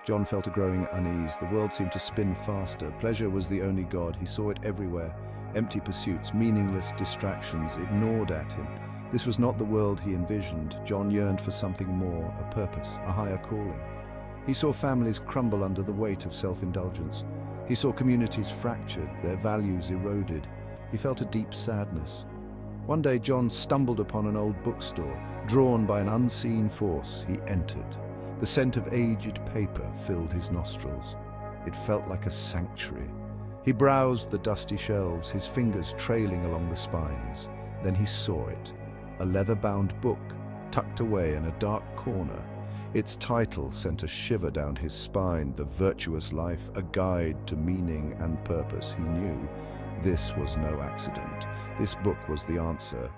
John felt a growing unease. The world seemed to spin faster. Pleasure was the only god. He saw it everywhere. Empty pursuits, meaningless distractions, it gnawed at him. This was not the world he envisioned. John yearned for something more, a purpose, a higher calling. He saw families crumble under the weight of self-indulgence. He saw communities fractured, their values eroded. He felt a deep sadness. One day, John stumbled upon an old bookstore. Drawn by an unseen force, he entered. The scent of aged paper filled his nostrils. It felt like a sanctuary. He browsed the dusty shelves, his fingers trailing along the spines. Then he saw it, a leather-bound book tucked away in a dark corner. Its title sent a shiver down his spine, The Virtuous Life, a guide to meaning and purpose. He knew this was no accident. This book was the answer.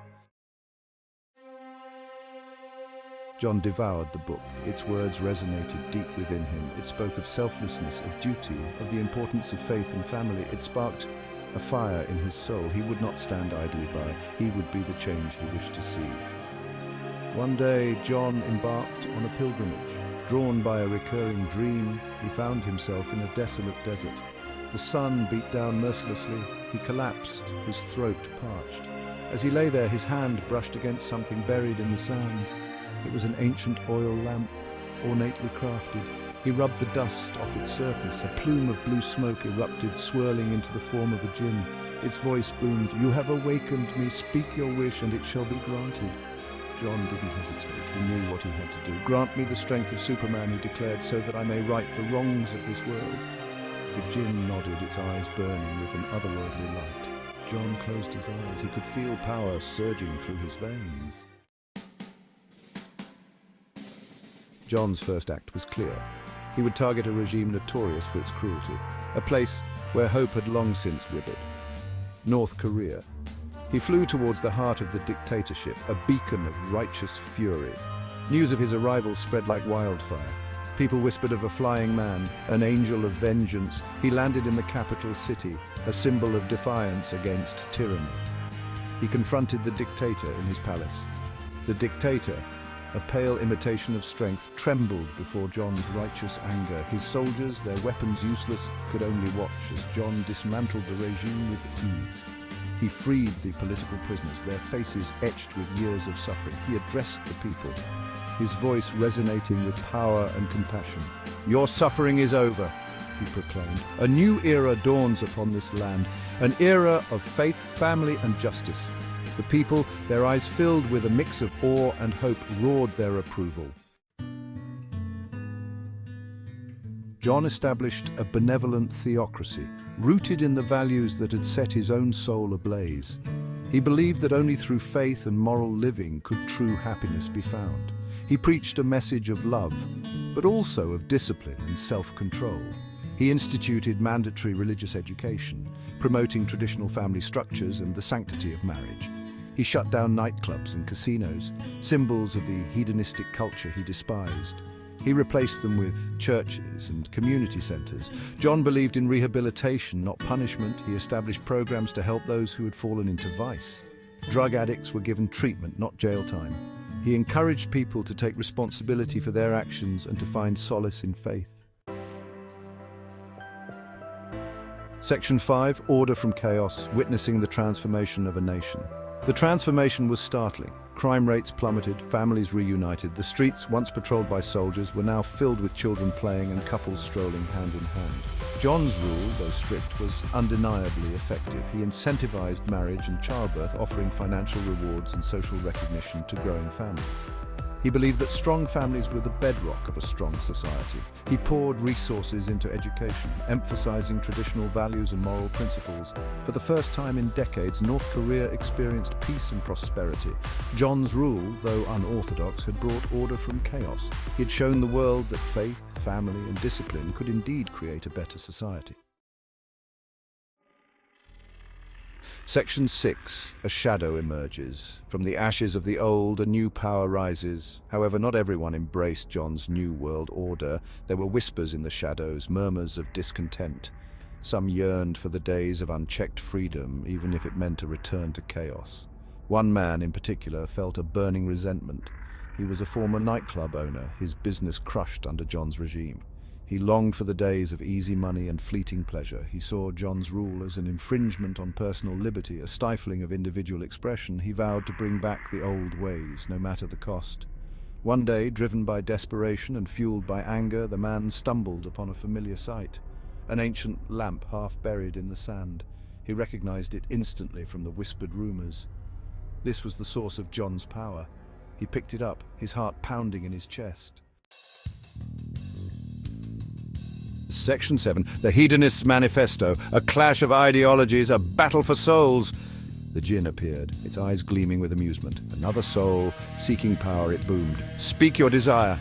John devoured the book. Its words resonated deep within him. It spoke of selflessness, of duty, of the importance of faith and family. It sparked a fire in his soul. He would not stand idly by. He would be the change he wished to see. One day, John embarked on a pilgrimage. Drawn by a recurring dream, he found himself in a desolate desert. The sun beat down mercilessly. He collapsed, his throat parched. As he lay there, his hand brushed against something buried in the sand. It was an ancient oil lamp, ornately crafted. He rubbed the dust off its surface. A plume of blue smoke erupted, swirling into the form of a jinn. Its voice boomed, "You have awakened me. Speak your wish and it shall be granted." John didn't hesitate. He knew what he had to do. "Grant me the strength of Superman," he declared, "so that I may right the wrongs of this world." The jinn nodded, its eyes burning with an otherworldly light. John closed his eyes. He could feel power surging through his veins. John's first act was clear. He would target a regime notorious for its cruelty, a place where hope had long since withered. North Korea. He flew towards the heart of the dictatorship, a beacon of righteous fury. News of his arrival spread like wildfire. People whispered of a flying man, an angel of vengeance. He landed in the capital city, a symbol of defiance against tyranny. He confronted the dictator in his palace. The dictator, a pale imitation of strength, trembled before John's righteous anger. His soldiers, their weapons useless, could only watch as John dismantled the regime with ease. He freed the political prisoners, their faces etched with years of suffering. He addressed the people, his voice resonating with power and compassion. "Your suffering is over," he proclaimed. "A new era dawns upon this land, an era of faith, family, and justice." The people, their eyes filled with a mix of awe and hope, roared their approval. John established a benevolent theocracy, rooted in the values that had set his own soul ablaze. He believed that only through faith and moral living could true happiness be found. He preached a message of love, but also of discipline and self-control. He instituted mandatory religious education, promoting traditional family structures and the sanctity of marriage. He shut down nightclubs and casinos, symbols of the hedonistic culture he despised. He replaced them with churches and community centers. John believed in rehabilitation, not punishment. He established programs to help those who had fallen into vice. Drug addicts were given treatment, not jail time. He encouraged people to take responsibility for their actions and to find solace in faith. Section 5, Order from Chaos, witnessing the transformation of a nation. The transformation was startling. Crime rates plummeted, families reunited. The streets, once patrolled by soldiers, were now filled with children playing and couples strolling hand in hand. John's rule, though strict, was undeniably effective. He incentivized marriage and childbirth, offering financial rewards and social recognition to growing families. He believed that strong families were the bedrock of a strong society. He poured resources into education, emphasizing traditional values and moral principles. For the first time in decades, North Korea experienced peace and prosperity. John's rule, though unorthodox, had brought order from chaos. He had shown the world that faith, family, and discipline could indeed create a better society. Section 6. A shadow emerges. From the ashes of the old, a new power rises. However, not everyone embraced John's new world order. There were whispers in the shadows, murmurs of discontent. Some yearned for the days of unchecked freedom, even if it meant a return to chaos. One man in particular felt a burning resentment. He was a former nightclub owner, his business crushed under John's regime. He longed for the days of easy money and fleeting pleasure. He saw Jon's rule as an infringement on personal liberty, a stifling of individual expression. He vowed to bring back the old ways, no matter the cost. One day, driven by desperation and fueled by anger, the man stumbled upon a familiar sight, an ancient lamp half buried in the sand. He recognized it instantly from the whispered rumors. This was the source of Jon's power. He picked it up, his heart pounding in his chest. Section 7, The Hedonist's Manifesto, a clash of ideologies, a battle for souls. The djinn appeared, its eyes gleaming with amusement. Another soul, seeking power, it boomed. Speak your desire.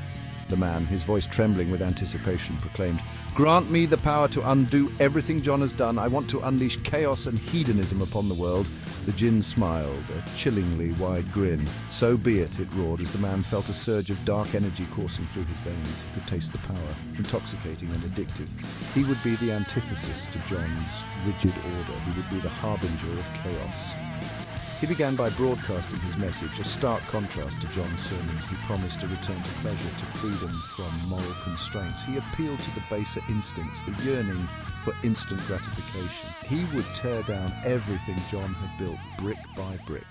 The man, his voice trembling with anticipation, proclaimed, Grant me the power to undo everything Jon has done. I want to unleash chaos and hedonism upon the world. The djinn smiled, a chillingly wide grin. So be it, it roared as the man felt a surge of dark energy coursing through his veins. He could taste the power, intoxicating and addictive. He would be the antithesis to Jon's rigid order. He would be the harbinger of chaos. He began by broadcasting his message, a stark contrast to Jon's sermons. He promised a return to pleasure, to freedom from moral constraints. He appealed to the baser instincts, the yearning for instant gratification. He would tear down everything Jon had built, brick by brick.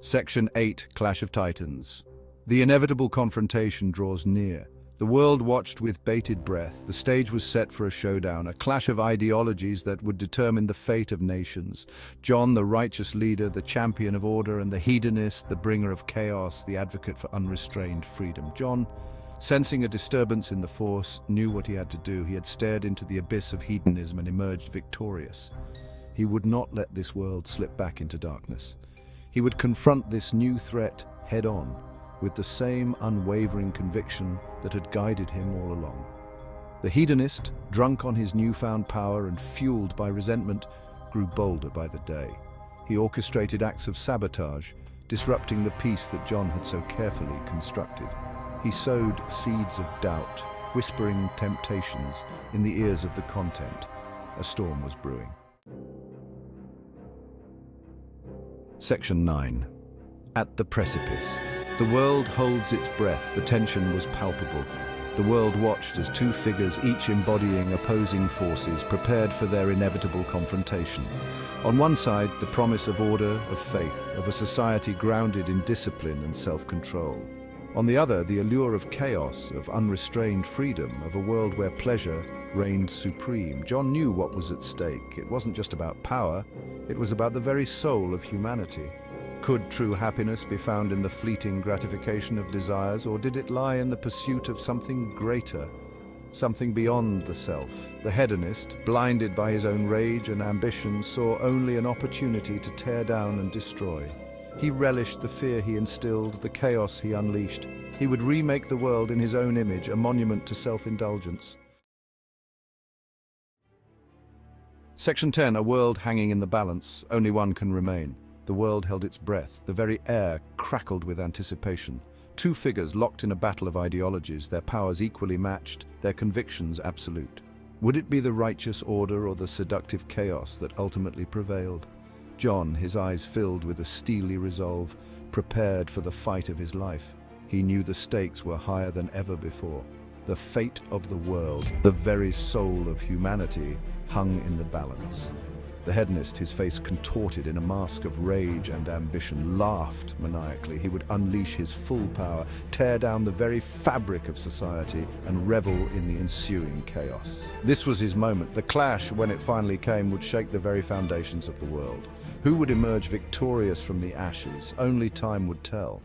Section 8, Clash of Titans. The inevitable confrontation draws near. The world watched with bated breath. The stage was set for a showdown, a clash of ideologies that would determine the fate of nations. Jon, the righteous leader, the champion of order, and the hedonist, the bringer of chaos, the advocate for unrestrained freedom. Jon, sensing a disturbance in the force, knew what he had to do. He had stared into the abyss of hedonism and emerged victorious. He would not let this world slip back into darkness. He would confront this new threat head-on, with the same unwavering conviction that had guided him all along. The hedonist, drunk on his newfound power and fueled by resentment, grew bolder by the day. He orchestrated acts of sabotage, disrupting the peace that Jon had so carefully constructed. He sowed seeds of doubt, whispering temptations in the ears of the content. A storm was brewing. Section 9. At the precipice. The world holds its breath. The tension was palpable. The world watched as two figures, each embodying opposing forces, prepared for their inevitable confrontation. On one side, the promise of order, of faith, of a society grounded in discipline and self-control. On the other, the allure of chaos, of unrestrained freedom, of a world where pleasure reigned supreme. Jon knew what was at stake. It wasn't just about power, it was about the very soul of humanity. Could true happiness be found in the fleeting gratification of desires, or did it lie in the pursuit of something greater, something beyond the self? The hedonist, blinded by his own rage and ambition, saw only an opportunity to tear down and destroy. He relished the fear he instilled, the chaos he unleashed. He would remake the world in his own image, a monument to self-indulgence. Section 10, A world hanging in the balance. Only one can remain. The world held its breath. The very air crackled with anticipation. Two figures locked in a battle of ideologies, their powers equally matched, their convictions absolute. Would it be the righteous order or the seductive chaos that ultimately prevailed? Jon, his eyes filled with a steely resolve, prepared for the fight of his life. He knew the stakes were higher than ever before. The fate of the world, the very soul of humanity, hung in the balance. The hedonist, his face contorted in a mask of rage and ambition, laughed maniacally. He would unleash his full power, tear down the very fabric of society, and revel in the ensuing chaos. This was his moment. The clash, when it finally came, would shake the very foundations of the world. Who would emerge victorious from the ashes? Only time would tell.